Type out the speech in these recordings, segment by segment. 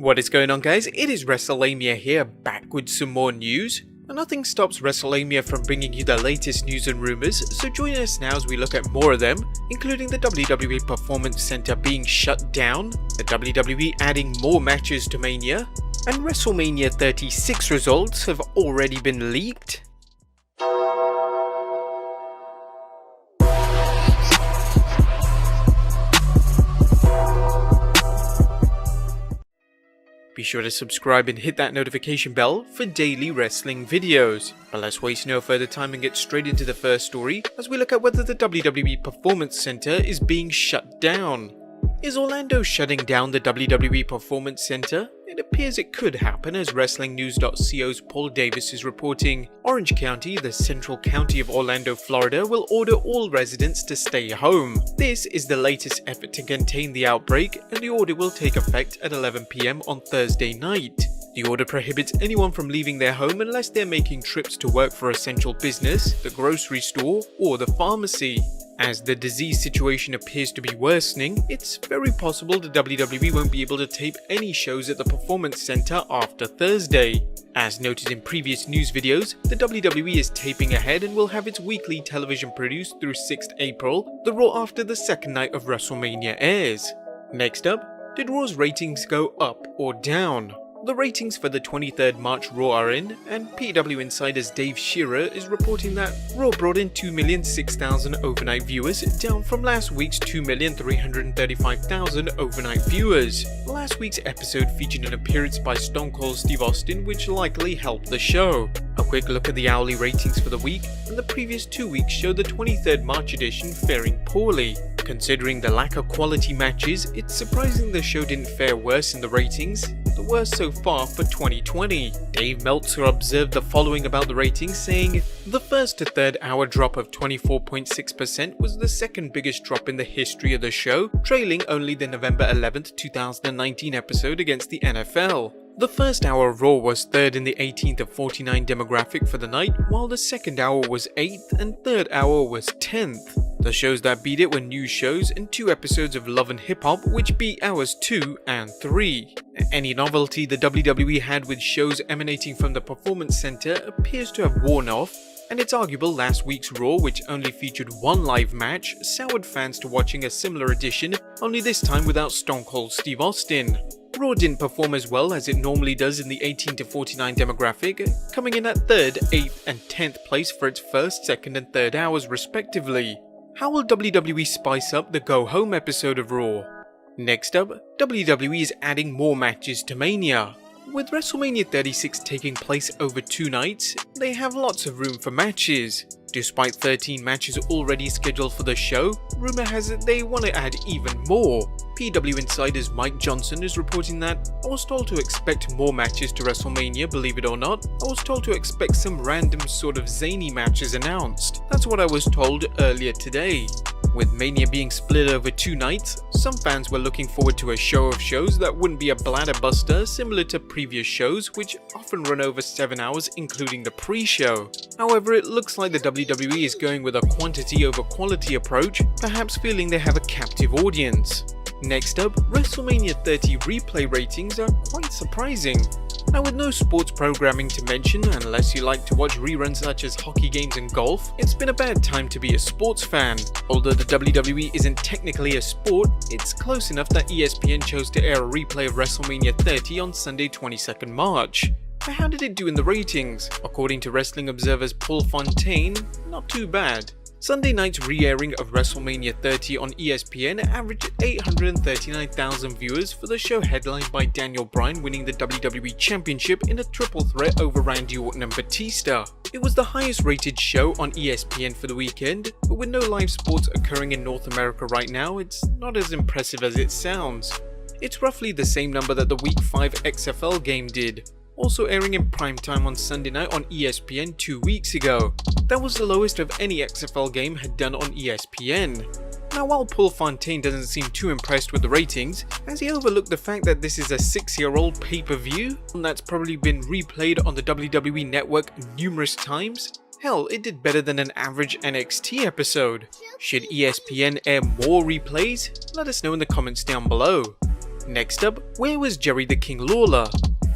What is going on, guys? It is Wrestlelamia here, back with some more news. And nothing stops Wrestlelamia from bringing you the latest news and rumors, so join us now as we look at more of them, including the WWE Performance Center being shut down, the WWE adding more matches to Mania, and WrestleMania 36 results have already been leaked. Be sure to subscribe and hit that notification bell for daily wrestling videos. But let's waste no further time and get straight into the first story as we look at whether the WWE Performance Center is being shut down. Is Orlando shutting down the WWE Performance Center? It appears it could happen, as WrestlingNews.co's Paul Davis is reporting. Orange County, the central county of Orlando, Florida, will order all residents to stay home. This is the latest effort to contain the outbreak, and the order will take effect at 11 PM on Thursday night. The order prohibits anyone from leaving their home unless they're making trips to work for essential business, the grocery store, or the pharmacy. As the disease situation appears to be worsening, it's very possible the WWE won't be able to tape any shows at the Performance Center after Thursday. As noted in previous news videos, the WWE is taping ahead and will have its weekly television produced through 6th April, the Raw after the second night of WrestleMania airs. Next up, did Raw's ratings go up or down? The ratings for the 23rd March Raw are in, and PW Insider's Dave Shearer is reporting that Raw brought in 2,006,000 overnight viewers, down from last week's 2,335,000 overnight viewers. Last week's episode featured an appearance by Stone Cold Steve Austin, which likely helped the show. A quick look at the hourly ratings for the week, and the previous 2 weeks show the 23rd March edition faring poorly. Considering the lack of quality matches, it's surprising the show didn't fare worse in the ratings, the worst so far for 2020. Dave Meltzer observed the following about the ratings, saying, "The first to third hour drop of 24.6% was the second biggest drop in the history of the show, trailing only the November 11th, 2019 episode against the NFL. The first hour of Raw was third in the 18 to 49 demographic for the night, while the second hour was 8th and third hour was 10th. The shows that beat it were news shows and 2 episodes of Love and Hip Hop, which beat hours 2 and 3. Any novelty the WWE had with shows emanating from the Performance Center appears to have worn off, and it's arguable last week's Raw, which only featured one live match, soured fans to watching a similar edition, only this time without Stone Cold Steve Austin. Raw didn't perform as well as it normally does in the 18 to 49 demographic, coming in at 3rd, 8th and 10th place for its first, second and third hours respectively. How will WWE spice up the Go Home episode of Raw? Next up, WWE is adding more matches to Mania. With WrestleMania 36 taking place over 2 nights, they have lots of room for matches. Despite 13 matches already scheduled for the show, rumor has it they want to add even more. PW Insider's Mike Johnson is reporting that, "I was told to expect more matches to WrestleMania, believe it or not. I was told to expect some random sort of zany matches announced. That's what I was told earlier today." With Mania being split over 2 nights, some fans were looking forward to a show of shows that wouldn't be a bladderbuster similar to previous shows, which often run over 7 hours including the pre-show. However, it looks like the WWE is going with a quantity over quality approach, perhaps feeling they have a captive audience. Next up, WrestleMania 30 replay ratings are quite surprising. Now, with no sports programming to mention, unless you like to watch reruns such as hockey games and golf, it's been a bad time to be a sports fan. Although the WWE isn't technically a sport, it's close enough that ESPN chose to air a replay of WrestleMania 30 on Sunday 22nd March. But how did it do in the ratings? According to Wrestling Observer's Paul Fontaine, not too bad. Sunday night's re-airing of WrestleMania 30 on ESPN averaged 839,000 viewers for the show headlined by Daniel Bryan winning the WWE Championship in a triple threat over Randy Orton and Batista. It was the highest rated show on ESPN for the weekend, but with no live sports occurring in North America right now, it's not as impressive as it sounds. It's roughly the same number that the Week 5 XFL game did, also airing in primetime on Sunday night on ESPN 2 weeks ago. That was the lowest of any XFL game had done on ESPN. Now, while Paul Fontaine doesn't seem too impressed with the ratings, has he overlooked the fact that this is a 6-year-old pay-per-view that's probably been replayed on the WWE network numerous times? Hell, it did better than an average NXT episode. Should ESPN air more replays? Let us know in the comments down below. Next up, where was Jerry the King Lawler?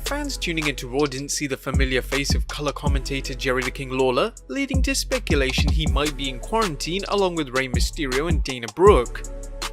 Fans tuning into Raw didn't see the familiar face of color commentator Jerry the King Lawler, leading to speculation he might be in quarantine along with Rey Mysterio and Dana Brooke.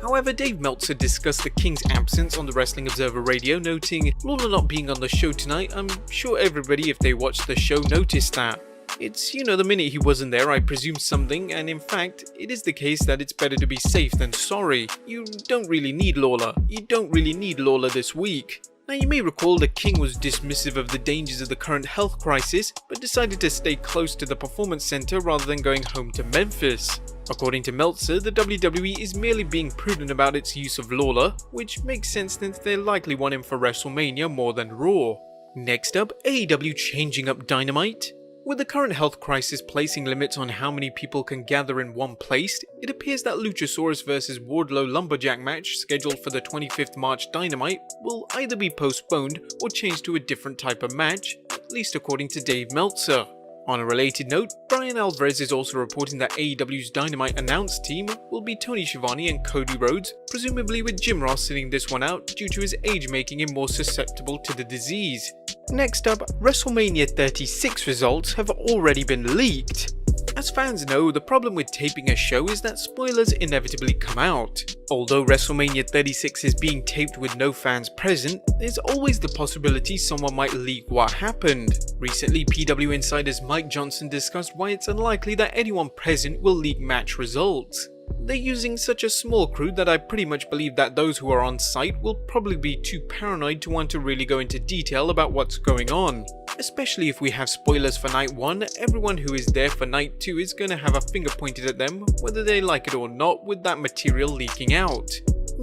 However, Dave Meltzer discussed the King's absence on the Wrestling Observer Radio, noting, "Lawler not being on the show tonight, I'm sure everybody if they watched the show noticed that. It's, the minute he wasn't there I presumed something, and in fact, it is the case that it's better to be safe than sorry. You don't really need Lawler. You don't really need Lawler this week." Now you may recall the King was dismissive of the dangers of the current health crisis, but decided to stay close to the Performance Center rather than going home to Memphis. According to Meltzer, the WWE is merely being prudent about its use of Lawler, which makes sense since they likely want him for WrestleMania more than Raw. Next up, AEW Changing Up Dynamite. With the current health crisis placing limits on how many people can gather in one place, it appears that Luchasaurus vs Wardlow Lumberjack match scheduled for the 25th March Dynamite will either be postponed or changed to a different type of match, at least according to Dave Meltzer. On a related note, Brian Alvarez is also reporting that AEW's Dynamite announce team will be Tony Schiavone and Cody Rhodes, presumably with Jim Ross sitting this one out due to his age making him more susceptible to the disease. Next up, WrestleMania 36 results have already been leaked. As fans know, the problem with taping a show is that spoilers inevitably come out. Although WrestleMania 36 is being taped with no fans present, there's always the possibility someone might leak what happened. Recently, PW Insider's Mike Johnson discussed why it's unlikely that anyone present will leak match results. They're using such a small crew that I pretty much believe that those who are on site will probably be too paranoid to want to really go into detail about what's going on. Especially if we have spoilers for night 1, everyone who is there for night 2 is going to have a finger pointed at them whether they like it or not with that material leaking out.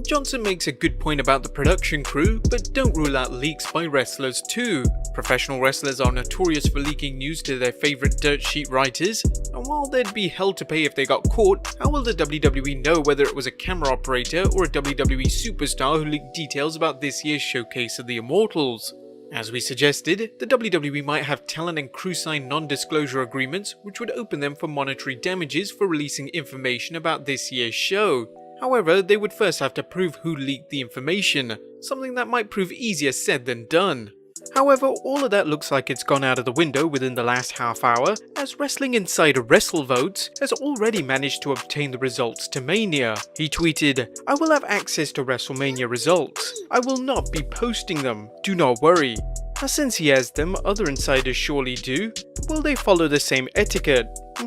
Johnson makes a good point about the production crew, but don't rule out leaks by wrestlers too. Professional wrestlers are notorious for leaking news to their favourite dirt sheet writers, and while they'd be hell to pay if they got caught, how will the WWE know whether it was a camera operator or a WWE superstar who leaked details about this year's showcase of the Immortals? As we suggested, the WWE might have talent and crew sign non-disclosure agreements which would open them for monetary damages for releasing information about this year's show. However, they would first have to prove who leaked the information, something that might prove easier said than done. However, all of that looks like it's gone out of the window within the last half hour, as Wrestling Insider WrestleVotes has already managed to obtain the results to Mania. He tweeted, "I will have access to WrestleMania results. I will not be posting them. Do not worry." Now since he has them, other insiders surely do. Will they follow the same etiquette?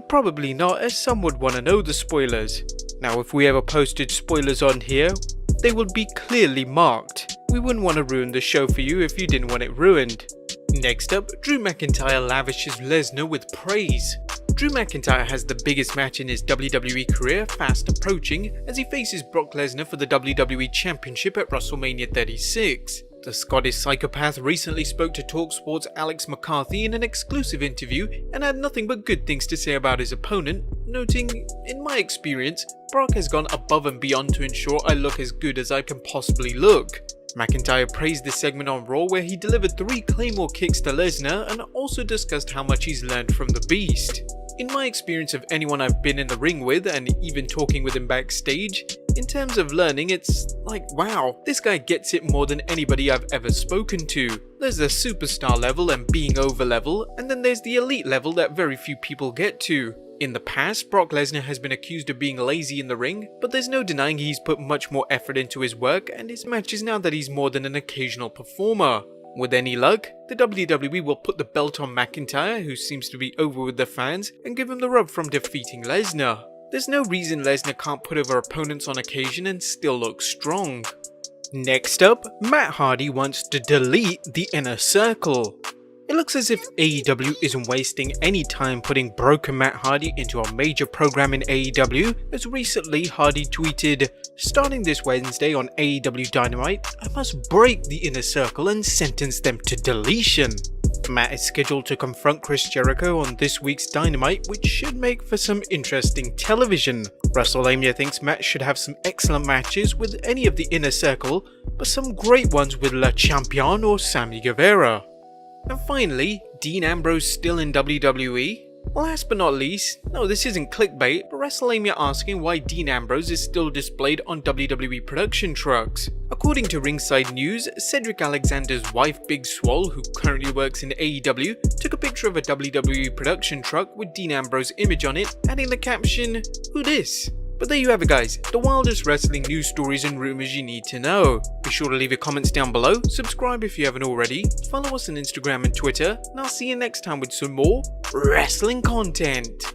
Probably not, as some would want to know the spoilers. Now if we ever posted spoilers on here, they would be clearly marked. We wouldn't want to ruin the show for you if you didn't want it ruined. Next up, Drew McIntyre lavishes Lesnar with praise. Drew McIntyre has the biggest match in his WWE career fast approaching as he faces Brock Lesnar for the WWE Championship at WrestleMania 36. The Scottish psychopath recently spoke to TalkSport's Alex McCarthy in an exclusive interview and had nothing but good things to say about his opponent, noting, "In my experience, Brock has gone above and beyond to ensure I look as good as I can possibly look." McIntyre praised this segment on Raw where he delivered 3 Claymore kicks to Lesnar and also discussed how much he's learned from the Beast. "In my experience of anyone I've been in the ring with and even talking with him backstage, in terms of learning, it's like, wow, this guy gets it more than anybody I've ever spoken to. There's the superstar level and being over level, and then there's the elite level that very few people get to. In the past, Brock Lesnar has been accused of being lazy in the ring, but there's no denying he's put much more effort into his work and his matches now that he's more than an occasional performer. With any luck, the WWE will put the belt on McIntyre, who seems to be over with the fans, and give him the rub from defeating Lesnar. There's no reason Lesnar can't put over opponents on occasion and still look strong." Next up, Matt Hardy wants to delete the Inner Circle. It looks as if AEW isn't wasting any time putting broken Matt Hardy into a major program in AEW, as recently Hardy tweeted, "Starting this Wednesday on AEW Dynamite, I must break the Inner Circle and sentence them to deletion." Matt is scheduled to confront Chris Jericho on this week's Dynamite, which should make for some interesting television. Wrestlelamia thinks Matt should have some excellent matches with any of the Inner Circle, but some great ones with Le Champion or Sammy Guevara. And finally, Dean Ambrose still in WWE? Last but not least, no, this isn't clickbait, but Wrestlelamia asking why Dean Ambrose is still displayed on WWE production trucks. According to Ringside News, Cedric Alexander's wife Big Swole, who currently works in AEW, took a picture of a WWE production truck with Dean Ambrose's image on it, adding the caption, "Who dis?" But there you have it guys, the wildest wrestling news stories and rumors you need to know. Be sure to leave your comments down below, subscribe if you haven't already, follow us on Instagram and Twitter, and I'll see you next time with some more wrestling content.